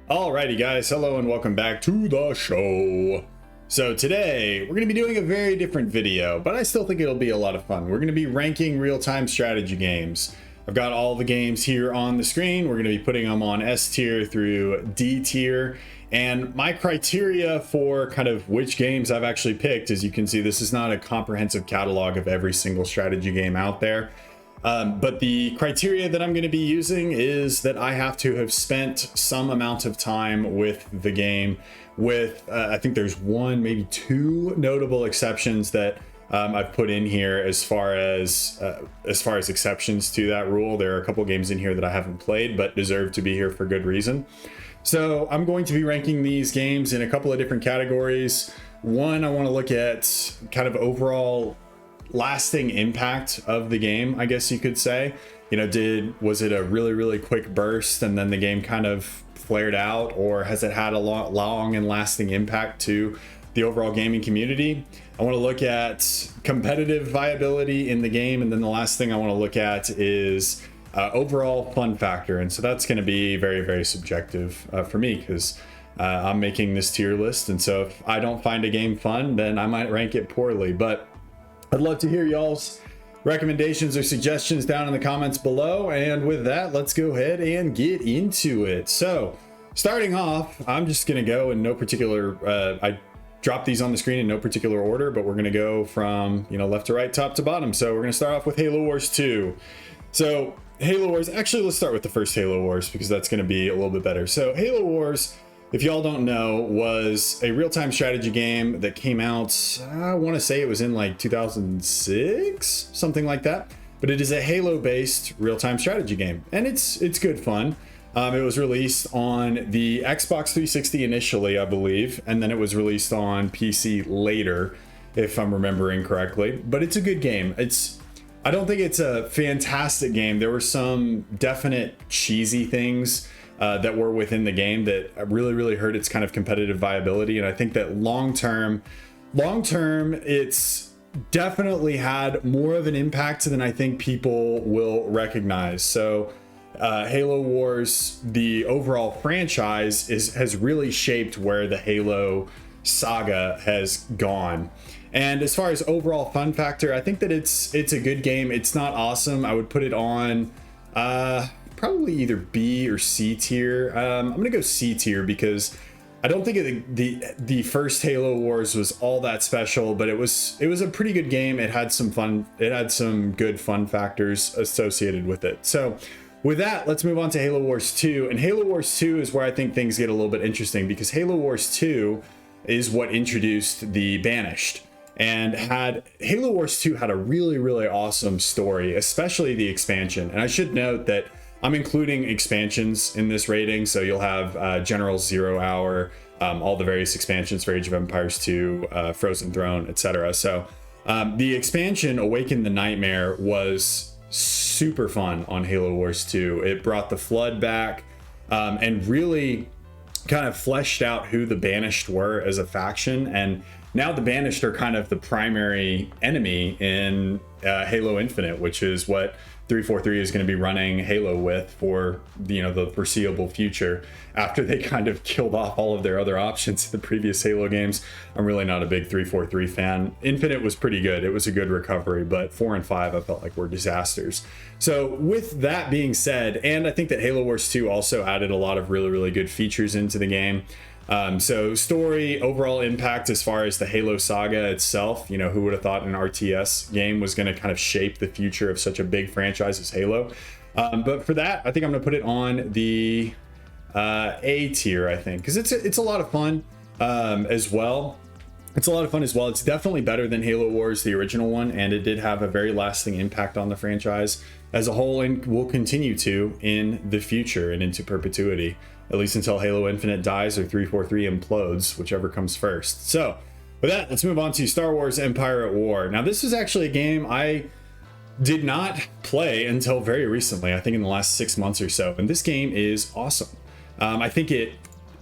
Alrighty guys, hello and welcome back to the show. So today we're going to be doing a very different video, but I still think it'll be a lot of fun. We're going to be ranking real-time strategy games. I've got all the games here on the screen. We're going to be putting them on S tier through D tier. And my criteria for kind of which games I've actually picked, as you can see, this is not a comprehensive catalog of every single strategy game out there. But the criteria that I'm going to be using is that I have to have spent some amount of time with the game with, I think there's one, maybe two notable exceptions that I've put in here as far as exceptions to that rule. There are a couple games in here that I haven't played but deserve to be here for good reason. So I'm going to be ranking these games in a couple of different categories. One, I want to look at kind of overall lasting impact of the game, I guess you could say. You know, was it a really quick burst and then the game kind of flared out, or has it had a long and lasting impact to the overall gaming community? I want to look at competitive viability in the game, and then the last thing I want to look at is overall fun factor. And so that's going to be very subjective for me, because I'm making this tier list, and so if I don't find a game fun, then I might rank it poorly. But I'd love to hear y'all's recommendations or suggestions down in the comments below. And with that, let's go ahead and get into it. So starting off, I'm just going to go in no particular, I dropped these on the screen in no particular order, but we're going to go from, you know, left to right, top to bottom. So we're going to start off with Halo Wars 2. So Halo Wars, actually, let's start with the first Halo Wars because that's going to be a little bit better. So Halo Wars, if y'all don't know, was a real-time strategy game that came out, I want to say it was in like 2006, something like that. But it is a Halo-based real-time strategy game, and it's good fun. It was released on the Xbox 360 initially, I believe, and then it was released on PC later, if I'm remembering correctly. But it's a good game. I don't think it's a fantastic game. There were some definite cheesy things that were within the game that really hurt its kind of competitive viability. And I think that long term, it's definitely had more of an impact than I think people will recognize. So Halo Wars, the overall franchise, has really shaped where the Halo saga has gone. And as far as overall fun factor, I think that it's a good game. It's not awesome. I would put it on probably either B or C tier. I'm gonna go C tier because I don't think the first Halo Wars was all that special, but it was a pretty good game. It had some fun. It had some good fun factors associated with it. So with that, let's move on to Halo Wars 2. And Halo Wars 2 is where I think things get a little bit interesting, because Halo Wars 2 is what introduced the Banished. And Halo Wars 2 had a really awesome story, especially the expansion. And I should note that I'm including expansions in this rating, so you'll have General Zero Hour, all the various expansions for Age of Empires 2, Frozen Throne, etc. So the expansion Awaken the Nightmare was super fun on Halo Wars 2. It brought the Flood back and really kind of fleshed out who the Banished were as a faction. And now the Banished are kind of the primary enemy in Halo Infinite, which is what 343 is going to be running Halo with for, you know, the foreseeable future, after they kind of killed off all of their other options in the previous Halo games. I'm really not a big 343 fan. Infinite was pretty good. It was a good recovery, but 4 and 5 I felt like were disasters. So with that being said, and I think that Halo Wars 2 also added a lot of really good features into the game. So story, overall impact as far as the Halo saga itself, you know, who would have thought an RTS game was going to kind of shape the future of such a big franchise as Halo. But for that, I think I'm going to put it on the A tier, I think, because it's a lot of fun as well. It's a lot of fun as well. It's definitely better than Halo Wars, the original one, and it did have a very lasting impact on the franchise as a whole, and will continue to in the future and into perpetuity, at least until Halo Infinite dies or 343 implodes, whichever comes first. So with that, let's move on to Star Wars Empire at War. Now, this is actually a game I did not play until very recently, I think in the last 6 months or so, and this game is awesome. I think it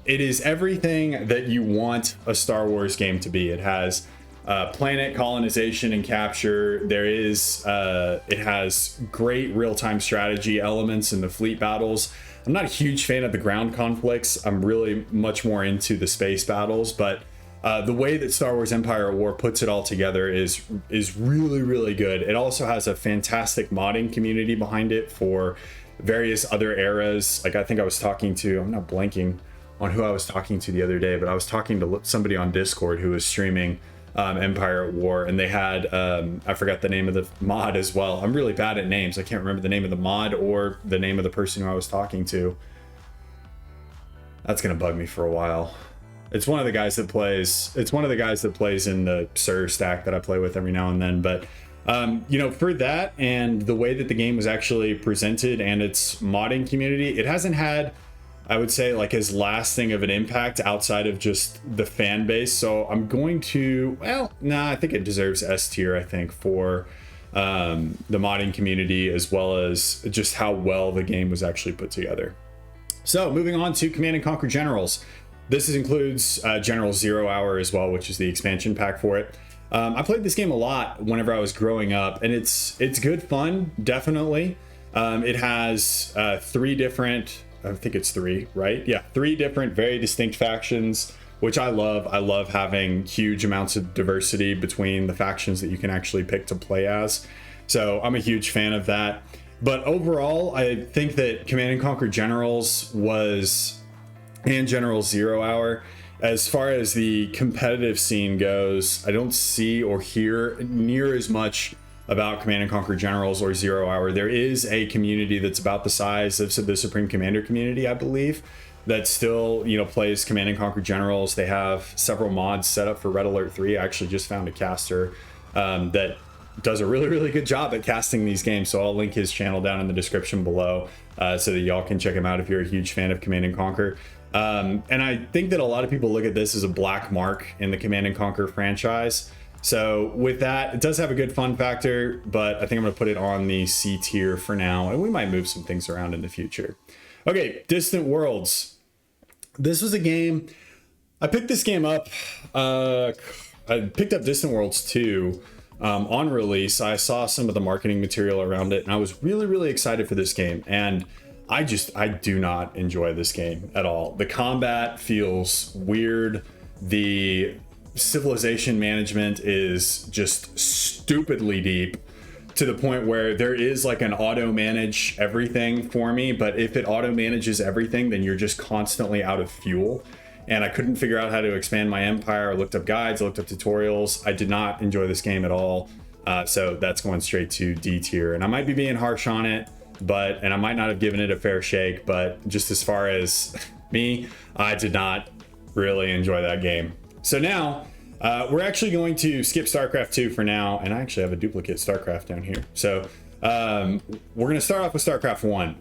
is everything that you want a Star Wars game to be. It has planet colonization and capture. There is it has great real-time strategy elements in the fleet battles. I'm not a huge fan of the ground conflicts. I'm really much more into the space battles, but the way that Star Wars Empire at War puts it all together is really, really good. It also has a fantastic modding community behind it for various other eras. Like I think I was talking to, I'm not blanking on who I was talking to the other day, but I was talking to somebody on Discord who was streaming Empire at War, and they had I forgot the name of the mod as well. I'm really bad at names. I can't remember the name of the mod or the name of the person who I was talking to. That's gonna bug me for a while. It's one of the guys that plays in the Sir stack that I play with every now and then. But you know, for that and the way that the game was actually presented and its modding community, it hasn't had, I would say, like as lasting of an impact outside of just the fan base. So I'm going to, well, nah, I think it deserves S tier, I think, for the modding community, as well as just how well the game was actually put together. So moving on to Command and Conquer Generals. This includes General 0 Hour as well, which is the expansion pack for it. I played this game a lot whenever I was growing up, and it's good fun, definitely. It has 3 different, I think it's 3, right? Yeah, 3 different, very distinct factions, which I love. I love having huge amounts of diversity between the factions that you can actually pick to play as. So I'm a huge fan of that. But overall, I think that Command and Conquer Generals and General 0 Hour, as far as the competitive scene goes, I don't see or hear near as much about Command and Conquer Generals or 0 Hour. There is a community that's about the size of the Supreme Commander community, I believe, that still, you know, plays Command and Conquer Generals. They have several mods set up for Red Alert 3. I actually just found a caster that does a really, really good job at casting these games. So I'll link his channel down in the description below so that y'all can check him out if you're a huge fan of Command and Conquer. And I think that a lot of people look at this as a black mark in the Command and Conquer franchise. So with that, it does have a good fun factor, but I think I'm going to put it on the C tier for now, and we might move some things around in the future. Okay, Distant Worlds. This was a game, I picked this game up, I picked up Distant Worlds 2 on release. I saw some of the marketing material around it, and I was really, really excited for this game. And I do not enjoy this game at all. The combat feels weird. The civilization management is just stupidly deep, to the point where there is like an auto manage everything for me, but if it auto manages everything, then you're just constantly out of fuel. And I couldn't figure out how to expand my empire. I looked up guides, I looked up tutorials. I did not enjoy this game at all. So that's going straight to D tier. And I might be being harsh on it, and I might not have given it a fair shake, but just as far as me, I did not really enjoy that game. So now we're actually going to skip Starcraft 2 for now, and I actually have a duplicate Starcraft down here. So we're going to start off with Starcraft 1.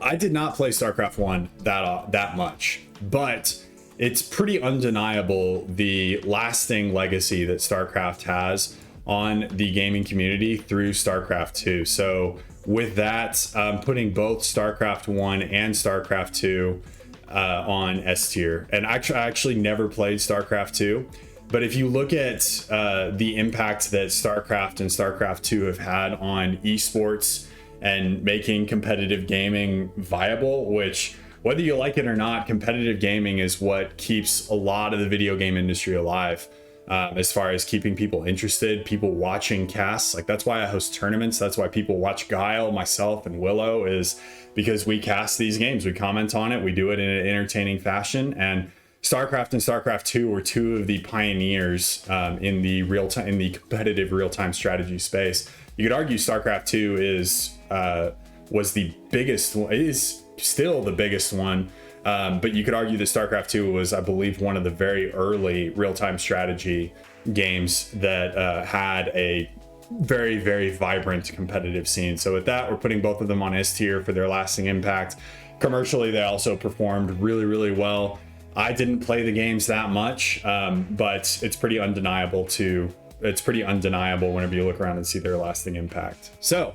I did not play Starcraft 1 that much, but it's pretty undeniable the lasting legacy that Starcraft has on the gaming community through Starcraft 2. So with that, I'm putting both Starcraft 1 and Starcraft 2 on S tier. And I actually never played Starcraft 2, but if you look at the impact that Starcraft and Starcraft 2 have had on esports and making competitive gaming viable, which, whether you like it or not, competitive gaming is what keeps a lot of the video game industry alive. As far as keeping people interested, people watching casts. Like, that's why I host tournaments. That's why people watch Guile, myself, and Willow, is because we cast these games. We comment on it. We do it in an entertaining fashion. And StarCraft and StarCraft 2 were 2 of the pioneers in the competitive real-time strategy space. You could argue StarCraft 2 was the biggest one, is still the biggest one. But you could argue that StarCraft 2 was, I believe, one of the very early real-time strategy games that had a very, very vibrant competitive scene. So with that, we're putting both of them on S tier for their lasting impact. Commercially, they also performed really, really well. I didn't play the games that much, but it's pretty undeniable whenever you look around and see their lasting impact. So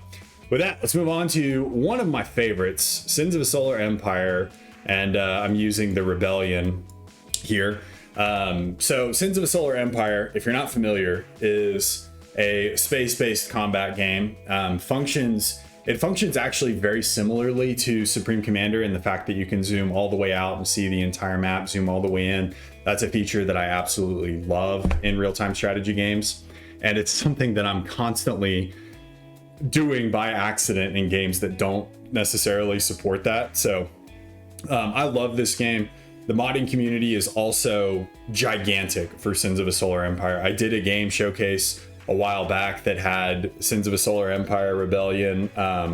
with that, let's move on to one of my favorites, Sins of a Solar Empire. And I'm using the Rebellion here. So Sins of a Solar Empire, if you're not familiar, is a space-based combat game. It functions actually very similarly to Supreme Commander in the fact that you can zoom all the way out and see the entire map, zoom all the way in. That's a feature that I absolutely love in real-time strategy games. And it's something that I'm constantly doing by accident in games that don't necessarily support that. So I love this game. The modding community is also gigantic for Sins of a Solar Empire. I did a game showcase a while back that had Sins of a Solar Empire Rebellion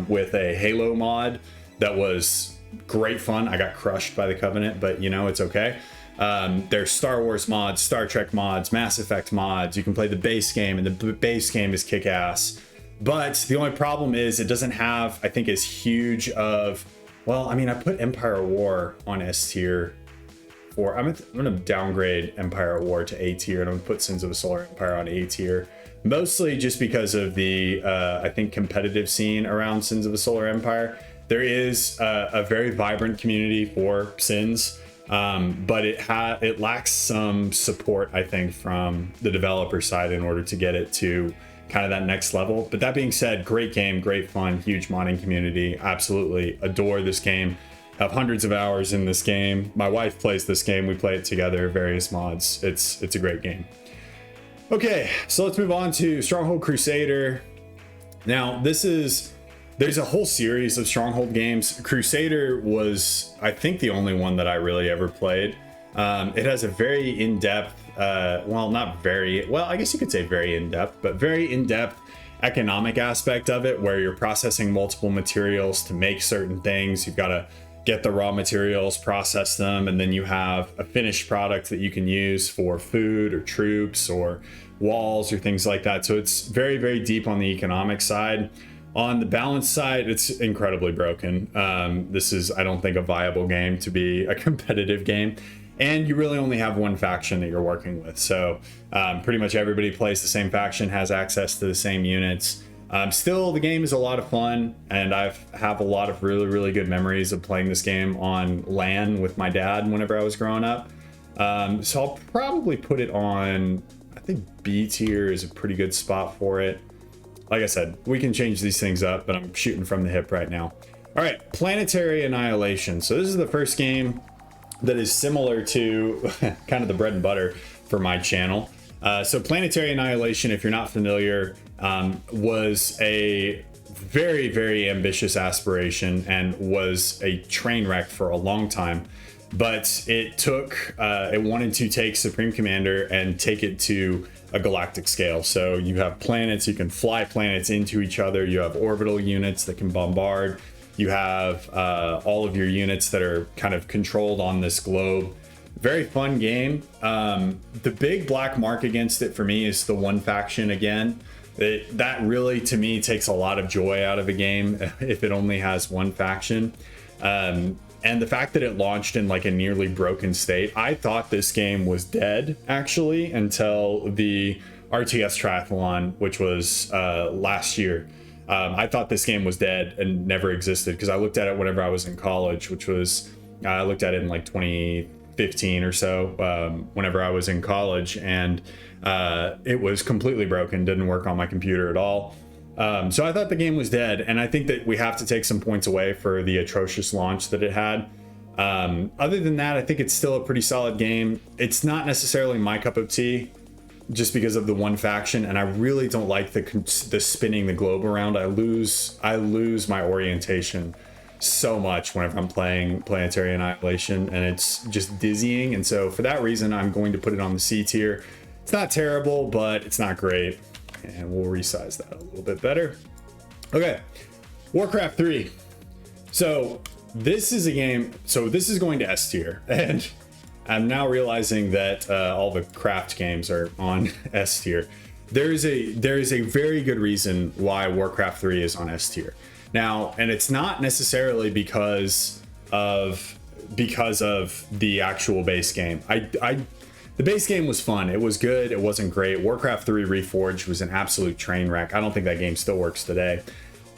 with a Halo mod that was great fun. I got crushed by the Covenant, but you know, it's okay. There's Star Wars mods, Star Trek mods, Mass Effect mods. You can play the base game, and the base game is kick-ass. But the only problem is it doesn't have, I think, as huge of, well, I mean, I put Empire War on S tier. I'm going to downgrade Empire War to A tier, and I'm going to put Sins of a Solar Empire on A tier. Mostly just because of the, I think, competitive scene around Sins of a Solar Empire. There is a very vibrant community for Sins, but it lacks some support, I think, from the developer side in order to get it to kind of that next level. But that being said, great game, great fun, huge modding community. Absolutely adore this game. Have hundreds of hours in this game. My wife plays this game. We play it together, various mods. It's a great game. Okay, so let's move on to Stronghold Crusader. Now, there's a whole series of Stronghold games. Crusader was, I think, the only one that I really ever played. It has a very in-depth, well, not very, well, I guess you could say very in-depth, but very in-depth economic aspect of it, where you're processing multiple materials to make certain things. You've got to get the raw materials, process them, and then you have a finished product that you can use for food or troops or walls or things like that. So it's very, very deep on the economic side. On the balance side, it's incredibly broken. This is, I don't think, a viable game to be a competitive game. And you really only have one faction that you're working with. So pretty much everybody plays the same faction, has access to the same units. Still, the game is a lot of fun, and I have a lot of really, really good memories of playing this game on LAN with my dad whenever I was growing up. So I'll probably put it on, I think B tier is a pretty good spot for it. Like I said, we can change these things up, but I'm shooting from the hip right now. All right, Planetary Annihilation. So this is the first game that is similar to kind of the bread and butter for my channel. So Planetary Annihilation, if you're not familiar, was a very, very ambitious aspiration and was a train wreck for a long time. But it wanted to take Supreme Commander and take it to a galactic scale. So you have planets, you can fly planets into each other. You have orbital units that can bombard. You have all of your units that are kind of controlled on this globe. Very fun game. The big black mark against it for me is the one faction again. That really, to me, takes a lot of joy out of a game if it only has one faction. And the fact that it launched in like a nearly broken state, I thought this game was dead actually until the RTS Triathlon, which was last year. I thought this game was dead and never existed because I looked at it whenever I was in college, which was, I looked at it in like 2015 or so, whenever I was in college, and it was completely broken, didn't work on my computer at all. So I thought the game was dead, and I think that we have to take some points away for the atrocious launch that it had. Other than that, I think it's still a pretty solid game. It's not necessarily my cup of tea, just because of the one faction, and I really don't like the spinning the globe around. I lose my orientation so much whenever I'm playing Planetary Annihilation, and it's just dizzying. And so for that reason, I'm going to put it on the C tier. It's not terrible, but it's not great. And we'll resize that a little bit better. Okay, Warcraft 3. So this is a game, so this is going to S tier, and I'm now realizing that all the craft games are on S tier. There is a very good reason why Warcraft 3 is on S tier. Now, and it's not necessarily because of the actual base game. The base game was fun. It was good. It wasn't great. Warcraft 3 Reforged was an absolute train wreck. I don't think that game still works today.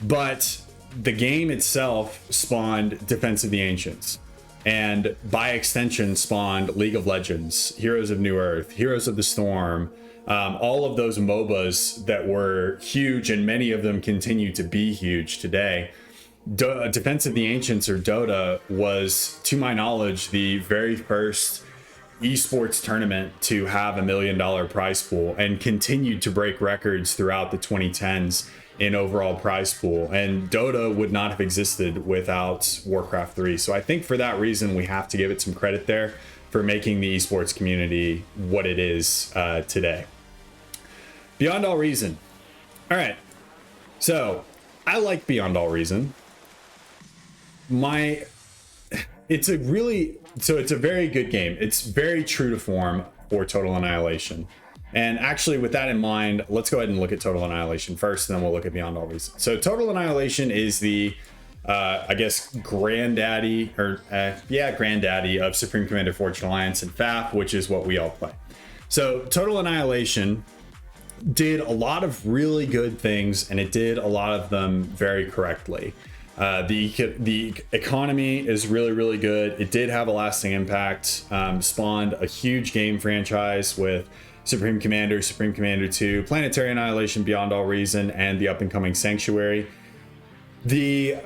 But the game itself spawned Defense of the Ancients. and by extension spawned League of Legends, Heroes of New Earth, Heroes of the Storm, all of those MOBAs that were huge, and many of them continue to be huge today. Defense of the Ancients, or Dota, was, to my knowledge, the very first esports tournament to have $1 million prize pool, and continued to break records throughout the 2010s in overall prize pool. And Dota would not have existed without Warcraft 3. So I think for that reason, we have to give it some credit there for making the esports community what it is today. Beyond All Reason. All right. So I like Beyond All Reason. It's a very good game. It's very true to form for Total Annihilation. And actually, with that in mind, let's go ahead and look at Total Annihilation first, and then we'll look at Beyond All Reason. So Total Annihilation is the, I guess, granddaddy of Supreme Commander Fortune Alliance and FAF, which is what we all play. So Total Annihilation did a lot of really good things, and it did a lot of them very correctly. The economy is really, really good. It did have a lasting impact, spawned a huge game franchise with Supreme Commander, Supreme Commander 2, Planetary Annihilation, Beyond All Reason, and the up-and-coming Sanctuary. I'm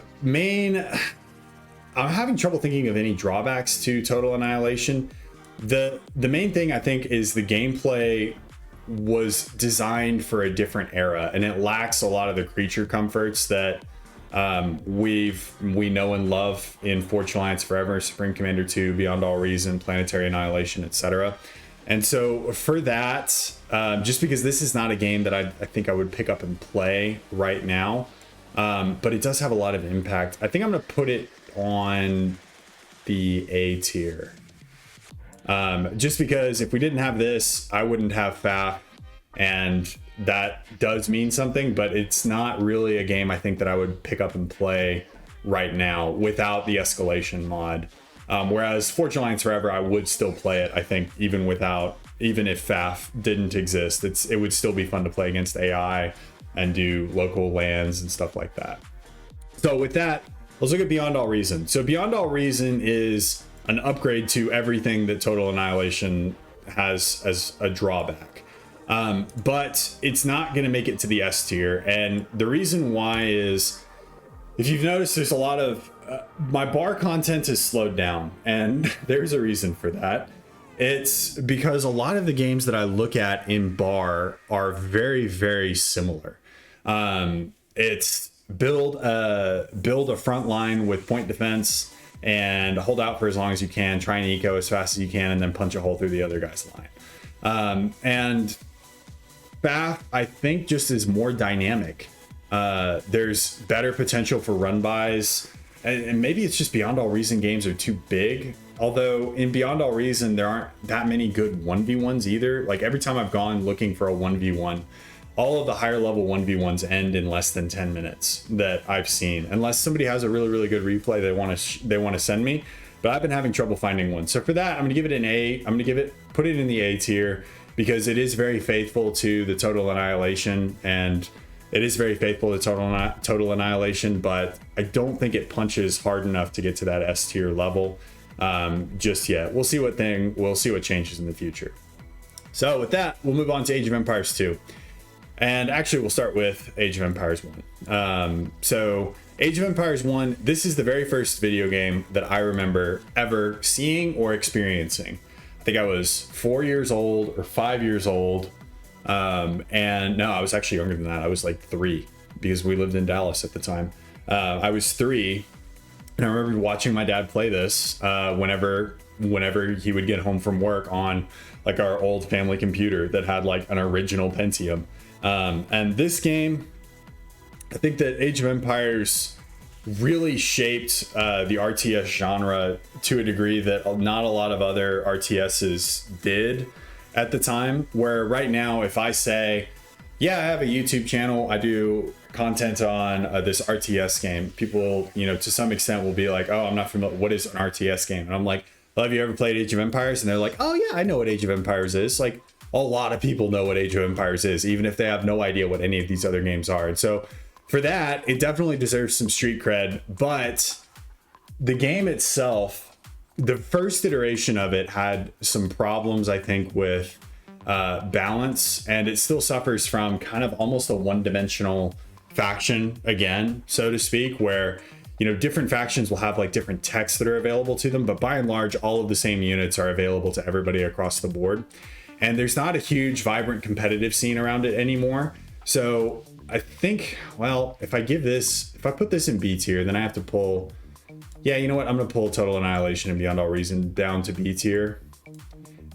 having trouble thinking of any drawbacks to Total Annihilation. The main thing, I think, is the gameplay was designed for a different era, and it lacks a lot of the creature comforts that we know and love in Fortune Alliance Forever, Supreme Commander 2, Beyond All Reason, Planetary Annihilation, etc. And so for that, just because this is not a game that I think I would pick up and play right now, but it does have a lot of impact. I think I'm going to put it on the A tier. Just because if we didn't have this, I wouldn't have FAF, and that does mean something, but it's not really a game I think that I would pick up and play right now without the escalation mod. Whereas Fortune Alliance Forever, I would still play it, I think, even if FAF didn't exist. It would still be fun to play against AI and do local lands and stuff like that. So with that, let's look at Beyond All Reason. So Beyond All Reason is an upgrade to everything that Total Annihilation has as a drawback. But it's not going to make it to the S tier. And the reason why is, if you've noticed, there's a lot of my bar content is slowed down, and there's a reason for that. It's because a lot of the games that I look at in bar are very, very similar. It's build a front line with point defense and hold out for as long as you can, try and eco as fast as you can, and then punch a hole through the other guy's line. And FAF, I think, just is more dynamic. There's better potential for run bys, and maybe it's just Beyond All Reason games are too big. Although in Beyond All Reason, there aren't that many good 1v1s either. Like every time I've gone looking for a 1v1, all of the higher level 1v1s end in less than 10 minutes that I've seen, unless somebody has a really, really good replay they want to send me. But I've been having trouble finding one. So for that, I'm going to give it an A. I'm going to put it in the A tier, because it is very faithful to the Total Annihilation, and it is very faithful to Total Annihilation, but I don't think it punches hard enough to get to that S tier level just yet. We'll see what changes in the future. So with that, we'll move on to Age of Empires 2. And actually, we'll start with Age of Empires 1. So Age of Empires 1, this is the very first video game that I remember ever seeing or experiencing. I think I was 4 years old or 5 years old. And no, I was actually younger than that. I was like 3, because we lived in Dallas at the time. I was 3, and I remember watching my dad play this whenever he would get home from work on like our old family computer that had like an original Pentium. And this game, I think that Age of Empires really shaped the RTS genre to a degree that not a lot of other RTSs did at the time. Where right now, if I say, yeah, I have a YouTube channel, I do content on this RTS game, people, to some extent will be like, oh, I'm not familiar, what is an RTS game? And I'm like, well, have you ever played Age of Empires? And they're like, oh yeah, I know what Age of Empires is. Like, a lot of people know what Age of Empires is, even if they have no idea what any of these other games are. And so for that, it definitely deserves some street cred, but the game itself the first iteration of it had some problems, I think, with balance, and it still suffers from kind of almost a one-dimensional faction again, so to speak, where different factions will have like different techs that are available to them, but by and large all of the same units are available to everybody across the board, and there's not a huge vibrant competitive scene around it anymore. So I think, well, if I put this in B tier, then I have to pull, yeah, you know what, I'm gonna pull Total Annihilation and Beyond All Reason down to B tier,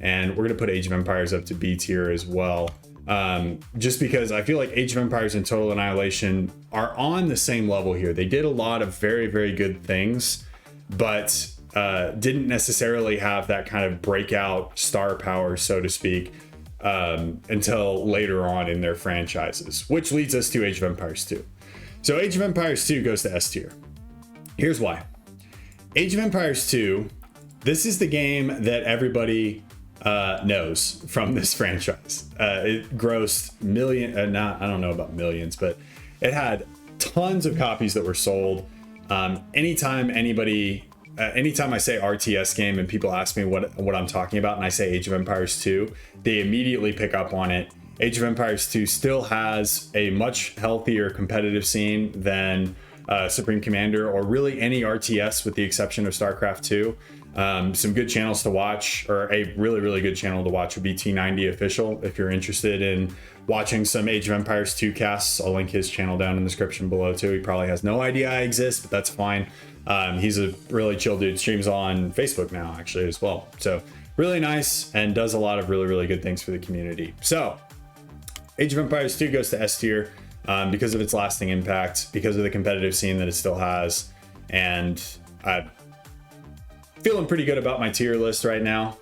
and we're gonna put Age of Empires up to B tier as well. Just because I feel like Age of Empires and Total Annihilation are on the same level here. They did a lot of very, very good things, but didn't necessarily have that kind of breakout star power, so to speak, until later on in their franchises, which leads us to Age of Empires 2. So Age of Empires 2 goes to S tier. Here's why. Age of Empires 2, this is the game that everybody knows from this franchise. It grossed I don't know about millions, but it had tons of copies that were sold. Anytime I say RTS game and people ask me what I'm talking about, and I say Age of Empires 2, they immediately pick up on it. Age of Empires 2 still has a much healthier competitive scene than Supreme Commander, or really any RTS with the exception of Starcraft 2. Some good channels to watch, or a really, really good channel to watch would be T90 Official. If you're interested in watching some Age of Empires 2 casts, I'll link his channel down in the description below too. He probably has no idea I exist, but that's fine. He's a really chill dude, streams on Facebook now actually as well. So really nice, and does a lot of really, really good things for the community. So Age of Empires 2 goes to S tier because of its lasting impact, because of the competitive scene that it still has, and feeling pretty good about my tier list right now.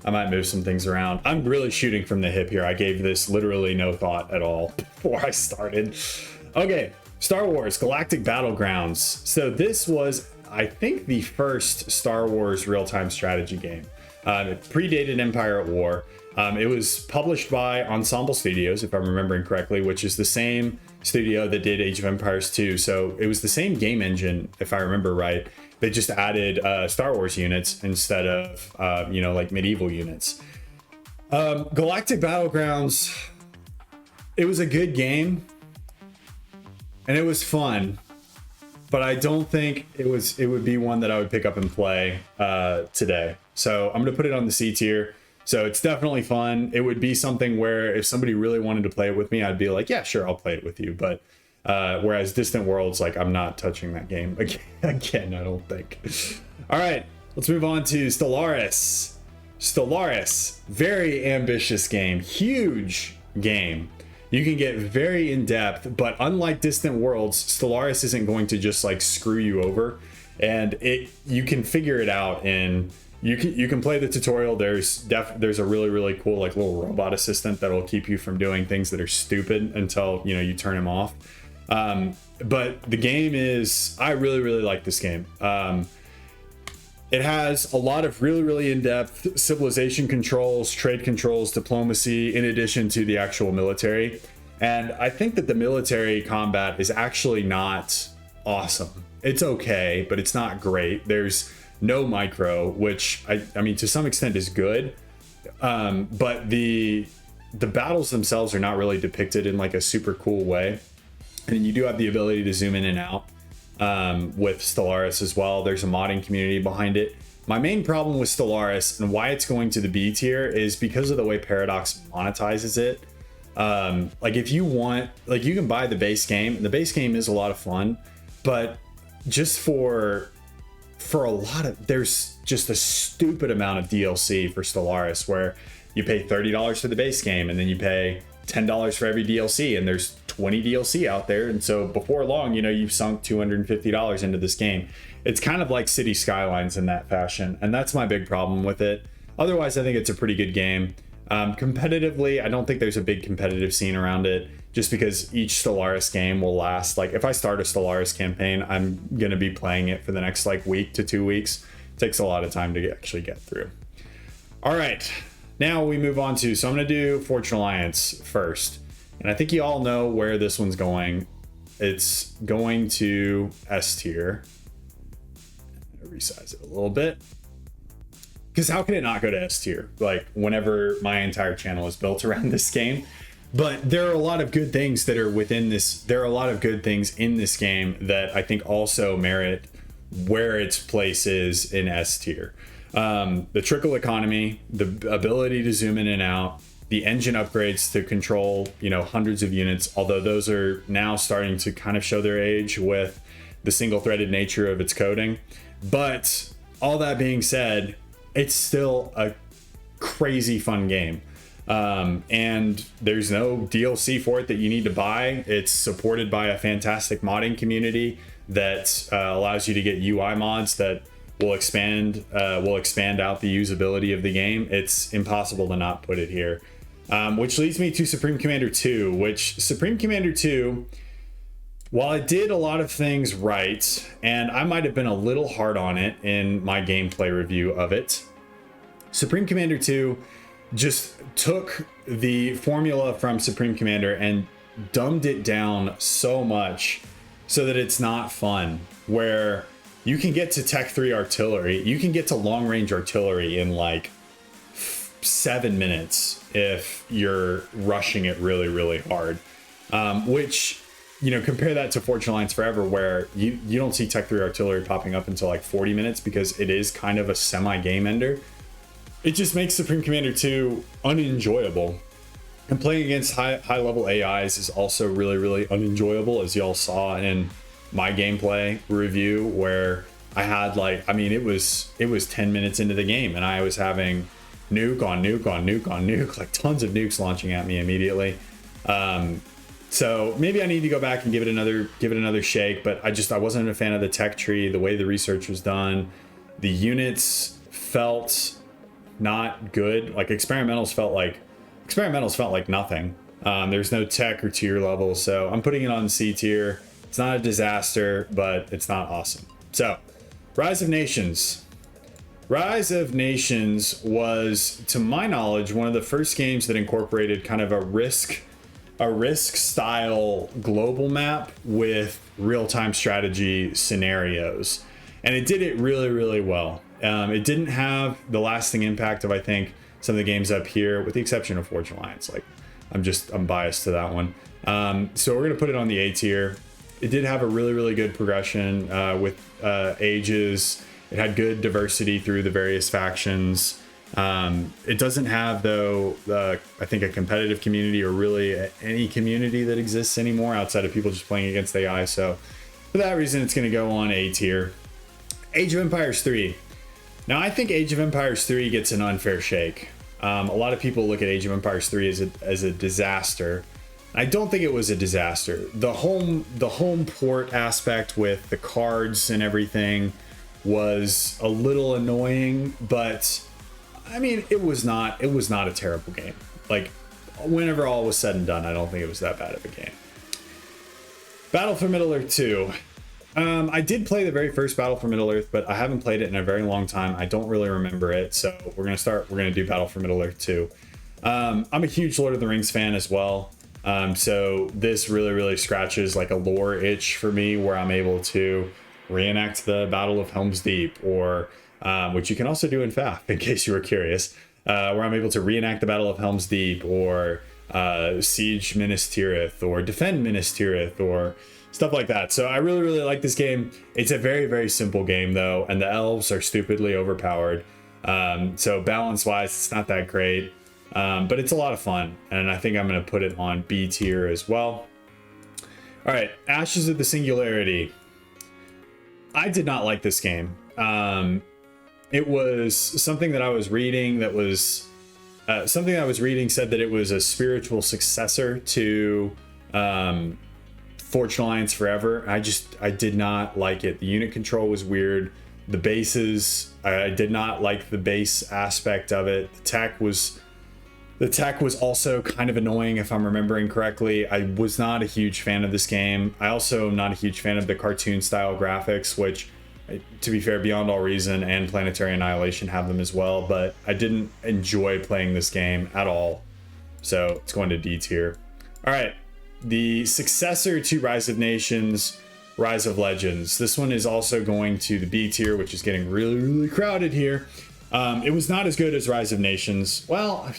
I might move some things around. I'm really shooting from the hip here. I gave this literally no thought at all before I started. Okay, Star Wars Galactic Battlegrounds. So this was, I think, the first Star Wars real-time strategy game. It predated Empire at War. It was published by Ensemble Studios, if I'm remembering correctly, which is the same studio that did Age of Empires 2. So it was the same game engine, if I remember right. They just added Star Wars units instead of, like medieval units. Galactic Battlegrounds, it was a good game and it was fun, but I don't think it would be one that I would pick up and play today. So I'm gonna put it on the C tier. So it's definitely fun. It would be something where if somebody really wanted to play it with me, I'd be like, yeah, sure, I'll play it with you. But whereas Distant Worlds, like, I'm not touching that game again, I don't think. All right, let's move on to Stellaris. Stellaris, very ambitious game, huge game. You can get very in depth, but unlike Distant Worlds, Stellaris isn't going to just like screw you over, and you can figure it out. And you can play the tutorial. There's a really, really cool like little robot assistant that'll keep you from doing things that are stupid until you turn him off. But the game is, I really, really like this game. It has a lot of really, really in-depth civilization controls, trade controls, diplomacy, in addition to the actual military. And I think that the military combat is actually not awesome. It's okay, but it's not great. There's no micro, which I mean, to some extent is good. But the battles themselves are not really depicted in like a super cool way. And you do have the ability to zoom in and out with Stellaris as well. There's a modding community behind it. My main problem with Stellaris and why it's going to the B tier is because of the way Paradox monetizes it. Like if you want, like you can buy the base game, and the base game is a lot of fun, but just for a lot of, there's just a stupid amount of DLC for Stellaris where you pay $30 for the base game and then you pay $10 for every DLC, and there's 20 DLC out there. And so before long, you've sunk $250 into this game. It's kind of like City Skylines in that fashion, and that's my big problem with it. Otherwise, I think it's a pretty good game. Competitively, I don't think there's a big competitive scene around it, just because each Stellaris game will last, like if I start a Stellaris campaign, I'm gonna be playing it for the next like week to 2 weeks. It takes a lot of time to actually get through. All right, now we move on to, so I'm gonna do Fortune Alliance first. And I think you all know where this one's going. It's going to S tier. Resize it a little bit. because how can it not go to S tier? Like, whenever my entire channel is built around this game. But there are a lot of good things that are within this. There are a lot of good things in this game that I think also merit where its place is in S tier. The trickle economy, the ability to zoom in and out, the engine upgrades to control, you know, hundreds of units, although those are now starting to kind of show their age with the single-threaded nature of its coding. But all that being said, it's still a crazy fun game. And there's no DLC for it that you need to buy. It's supported by a fantastic modding community that allows you to get UI mods that will expand out the usability of the game. It's impossible to not put it here. Which leads me to Supreme Commander 2, which Supreme Commander 2, while it did a lot of things right, and I might have been a little hard on it in my gameplay review of it, Supreme Commander 2 just took the formula from Supreme Commander and dumbed it down so much so that it's not fun, where you can get to Tech 3 artillery, you can get to long range artillery in like 7 minutes if you're rushing it really, really hard. Which, you know, compare that to Fortune Alliance Forever, where you don't see Tech 3 artillery popping up until like 40 minutes because it is kind of a semi-game ender. It just makes Supreme Commander 2 unenjoyable. And playing against high level AIs is also really, really unenjoyable, as y'all saw in my gameplay review, where I had like, I mean, it was 10 minutes into the game and I was having nuke on nuke on nuke on nuke, like tons of nukes launching at me immediately. So maybe I need to go back and give it another shake, but I wasn't a fan of the tech tree, the way the research was done. The units felt not good. Like experimentals felt like nothing. There's no tech or tier level, so I'm putting it on C tier. It's not a disaster, but it's not awesome. So, Rise of Nations. Rise of Nations was, to my knowledge, one of the first games that incorporated kind of a risk style global map with real-time strategy scenarios. And it did it really, really well. It didn't have the lasting impact of, I think, some of the games up here, with the exception of Fortune Alliance. Like, I'm biased to that one. So we're gonna put it on the A tier. It did have a really, really good progression with ages. It had good diversity through the various factions. It doesn't have, though, I think, a competitive community, or really any community that exists anymore outside of people just playing against AI. So for that reason, it's gonna go on A tier. Age of Empires 3. Now, I think Age of Empires 3 gets an unfair shake. A lot of people look at Age of Empires 3 as a disaster. I don't think it was a disaster. The home port aspect with the cards and everything was a little annoying, but I mean, it was not a terrible game. Like, whenever all was said and done, I don't think it was that bad of a game. Battle for Middle-earth 2. I did play the very first Battle for Middle-earth, but I haven't played it in a very long time. I don't really remember it, so we're gonna do Battle for Middle-earth 2. I'm a huge Lord of the Rings fan as well. So this really, really scratches like a lore itch for me, where I'm able to reenact the Battle of Helm's Deep, or which you can also do in FAF, in case you were curious, where I'm able to reenact the Battle of Helm's Deep, or siege Minas Tirith, or defend Minas Tirith, or stuff like that. So I really, really like this game. It's a very, very simple game though, and the elves are stupidly overpowered. So balance wise, it's not that great, but it's a lot of fun, and I think I'm going to put it on B tier as well. All right, Ashes of the Singularity. I did not like this game. It was something that I was reading said that it was a spiritual successor to Fortune Alliance Forever. I did not like it. The unit control was weird. The bases, I did not like the base aspect of it. The tech was also kind of annoying, if I'm remembering correctly. I was not a huge fan of this game. I also am not a huge fan of the cartoon style graphics, which, to be fair, Beyond All Reason and Planetary Annihilation have them as well, but I didn't enjoy playing this game at all. So it's going to D tier. All right. The successor to Rise of Nations, Rise of Legends. This one is also going to the B tier, which is getting really, really crowded here. It was not as good as Rise of Nations. Well,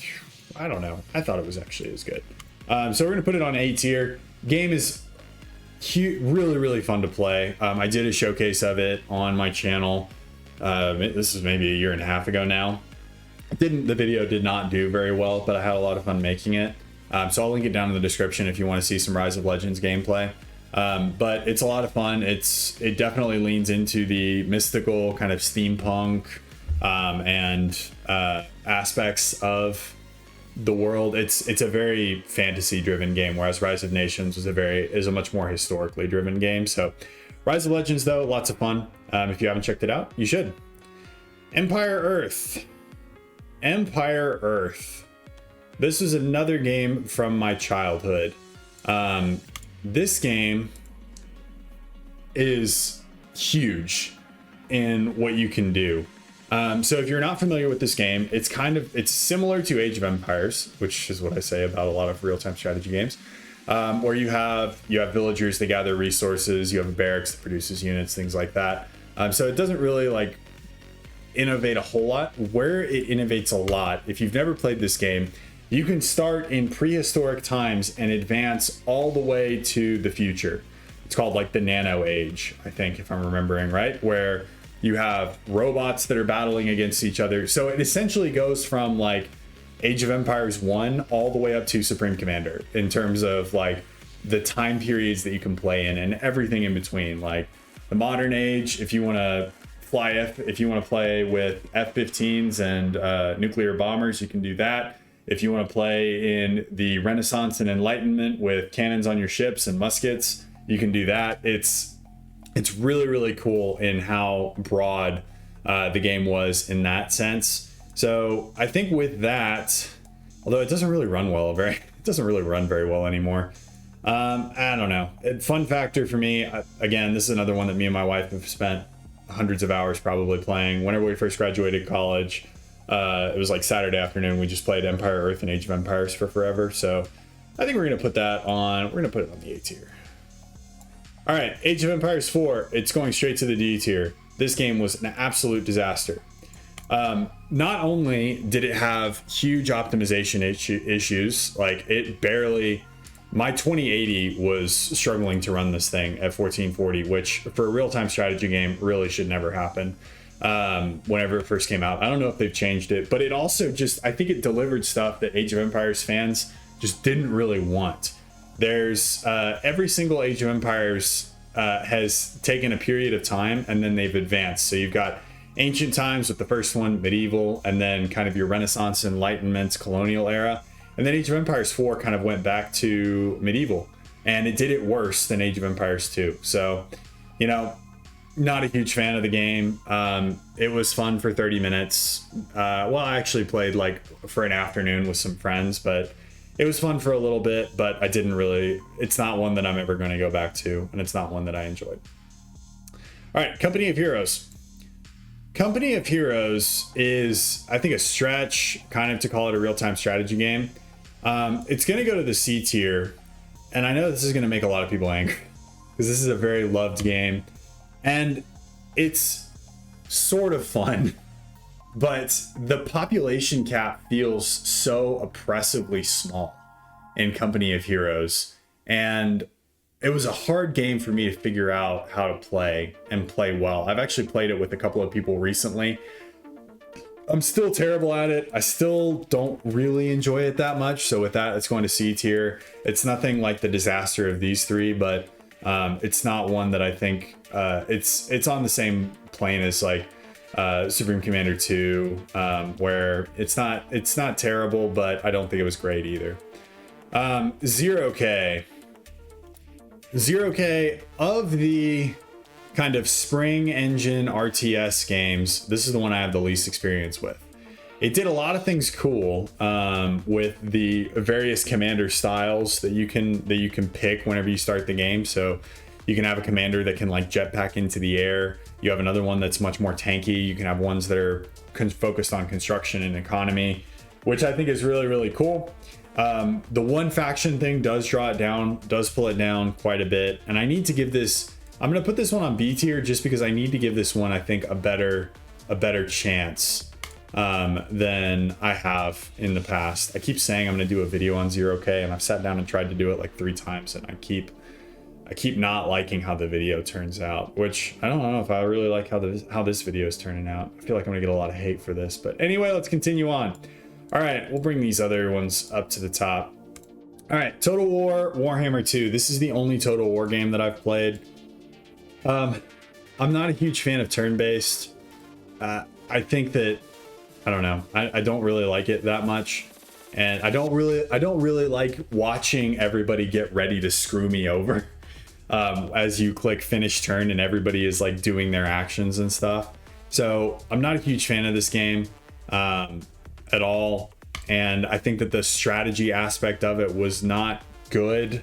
I don't know. I thought it was actually as good. So we're gonna put it on A tier. Game is really, really fun to play. I did a showcase of it on my channel. This is maybe a year and a half ago now. The video did not do very well, but I had a lot of fun making it. So I'll link it down in the description if you want to see some Rise of Legends gameplay. But it's a lot of fun. It definitely leans into the mystical kind of steampunk and aspects of the world. It's a very fantasy driven game, whereas Rise of Nations is a much more historically driven game. So Rise of Legends, though, lots of fun. If you haven't checked it out, you should. Empire Earth. This is another game from my childhood. This game is huge in what you can do. So if you're not familiar with this game, it's similar to Age of Empires, which is what I say about a lot of real-time strategy games, where you have villagers that gather resources, you have a barracks that produces units, things like that. So it doesn't really like innovate a whole lot. Where it innovates a lot, if you've never played this game, you can start in prehistoric times and advance all the way to the future. It's called like the Nano Age, I think, if I'm remembering right, where you have robots that are battling against each other. So it essentially goes from like Age of Empires 1 all the way up to Supreme Commander in terms of like the time periods that you can play in and everything in between. Like the modern age, if you want to play with F-15s and nuclear bombers, you can do that. If you want to play in the Renaissance and Enlightenment with cannons on your ships and muskets, you can do that. It's really, really cool in how broad the game was in that sense. So I think with that, although it doesn't really run very well anymore. I don't know. Fun factor for me, again, this is another one that me and my wife have spent hundreds of hours probably playing. Whenever we first graduated college, it was like Saturday afternoon, we just played Empire Earth and Age of Empires for forever. So I think we're gonna put it on the A tier. All right, Age of Empires 4, it's going straight to the D tier. This game was an absolute disaster. Not only did it have huge optimization issues, like my 2080 was struggling to run this thing at 1440, which for a real-time strategy game really should never happen whenever it first came out. I don't know if they've changed it, but it also I think it delivered stuff that Age of Empires fans just didn't really want. There's every single Age of Empires has taken a period of time and then they've advanced. So you've got ancient times with the first one, medieval, and then kind of your Renaissance, Enlightenment, colonial era. And then Age of Empires 4 kind of went back to medieval, and it did it worse than Age of Empires 2. So, not a huge fan of the game. It was fun for 30 minutes. I actually played like for an afternoon with some friends, but it was fun for a little bit, but it's not one that I'm ever going to go back to, and it's not one that I enjoyed. All right, Company of Heroes. Company of Heroes is, I think, a stretch kind of to call it a real-time strategy game. It's going to go to the C tier, and I know this is going to make a lot of people angry because this is a very loved game, and it's sort of fun, but the population cap feels so oppressively small in Company of Heroes, and it was a hard game for me to figure out how to play and play well. I've actually played it with a couple of people recently. I'm still terrible at it. I still don't really enjoy it that much. So with that, it's going to C tier. It's nothing like the disaster of these three, but it's not one that I think it's on the same plane as like Supreme Commander 2, where it's not terrible, but I don't think it was great either. 0K. 0K of the kind of spring engine RTS games, this is the one I have the least experience with. It did a lot of things cool with the various commander styles that you can pick whenever you start the game. So you can have a commander that can like jetpack into the air. You have another one that's much more tanky. You can have ones that are focused on construction and economy, which I think is really, really cool. The one faction thing does pull it down quite a bit. And I need to give this, I'm going to put this one on B tier just because I need to give this one, I think, a better chance. than I have in the past. I keep saying I'm going to do a video on 0K, and I've sat down and tried to do it like 3 times, and I keep not liking how the video turns out, which I don't know if I really like how this video is turning out. I feel like I'm gonna get a lot of hate for this, but anyway, let's continue on. All right, we'll bring these other ones up to the top. All right, Total War Warhammer 2. This is the only Total War game that I've played. I'm not a huge fan of turn-based. I think that, I don't know, I don't really like it that much. And I don't really like watching everybody get ready to screw me over. As you click finish turn and everybody is like doing their actions and stuff. So I'm not a huge fan of this game at all. And I think that the strategy aspect of it was not good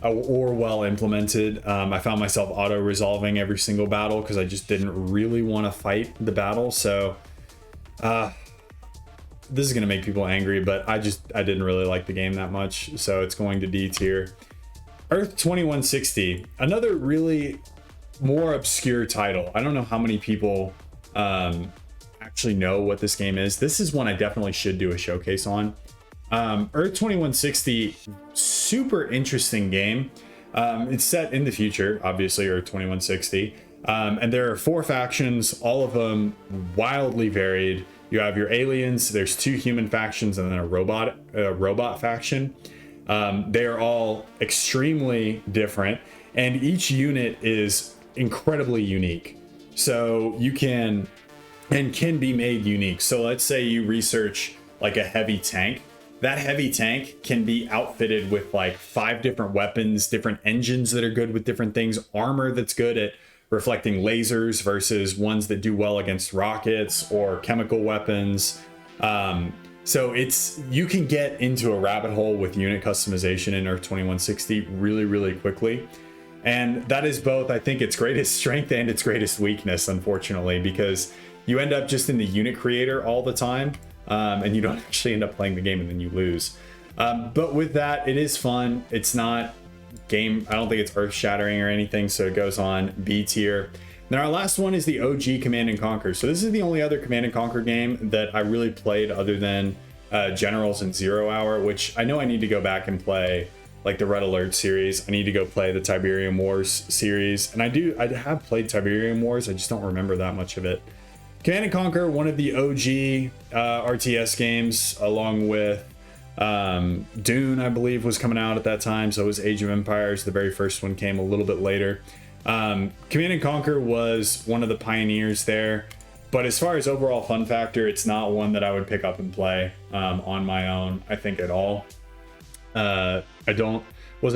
or well implemented. I found myself auto resolving every single battle because I just didn't really want to fight the battle. So this is going to make people angry, but I didn't really like the game that much. So it's going to D tier. Earth 2160, another really more obscure title. I don't know how many people actually know what this game is. This is one I definitely should do a showcase on. Earth 2160, super interesting game. It's set in the future, obviously, Earth 2160. And there are 4 factions, all of them wildly varied. You have your aliens, there's 2 human factions, and then a robot faction. They are all extremely different, and each unit is incredibly unique. So you can be made unique. So let's say you research like a heavy tank. That heavy tank can be outfitted with like 5 different weapons, different engines that are good with different things, armor that's good at reflecting lasers versus ones that do well against rockets or chemical weapons. So you can get into a rabbit hole with unit customization in Earth 2160 really, really quickly. And that is both, I think, its greatest strength and its greatest weakness, unfortunately, because you end up just in the unit creator all the time, and you don't actually end up playing the game and then you lose. But with that, it is fun. It's not game, I don't think it's earth shattering or anything, so it goes on B tier. Then our last one is the OG Command and Conquer. So this is the only other Command and Conquer game that I really played other than Generals and 0 Hour, which I know I need to go back and play, like the Red Alert series. I need to go play the Tiberium Wars series. And I have played Tiberium Wars, I just don't remember that much of it. Command and Conquer, one of the OG RTS games, along with Dune, I believe, was coming out at that time. So was Age of Empires. The very first one came a little bit later. Command and Conquer was one of the pioneers there, but as far as overall fun factor, it's not one that I would pick up and play on my own, I think, at all. Wasn't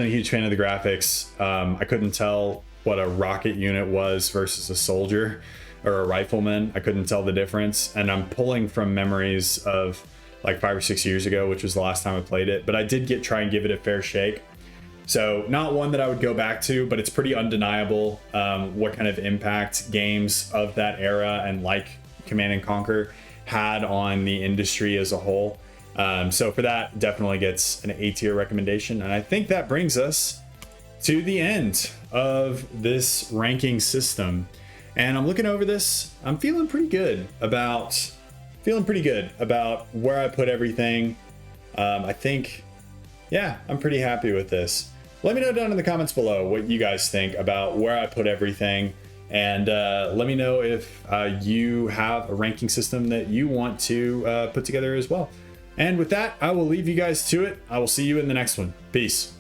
a huge fan of the graphics. I couldn't tell what a rocket unit was versus a soldier or a rifleman. I couldn't tell the difference, and I'm pulling from memories of like 5 or 6 years ago, which was the last time I played it, but I did try and give it a fair shake. So not one that I would go back to, but it's pretty undeniable what kind of impact games of that era and like Command and Conquer had on the industry as a whole. So for that, definitely gets an A tier recommendation. And I think that brings us to the end of this ranking system. And I'm looking over this, I'm feeling pretty good about where I put everything. I think, yeah, I'm pretty happy with this. Let me know down in the comments below what you guys think about where I put everything. And let me know if you have a ranking system that you want to put together as well. And with that, I will leave you guys to it. I will see you in the next one. Peace.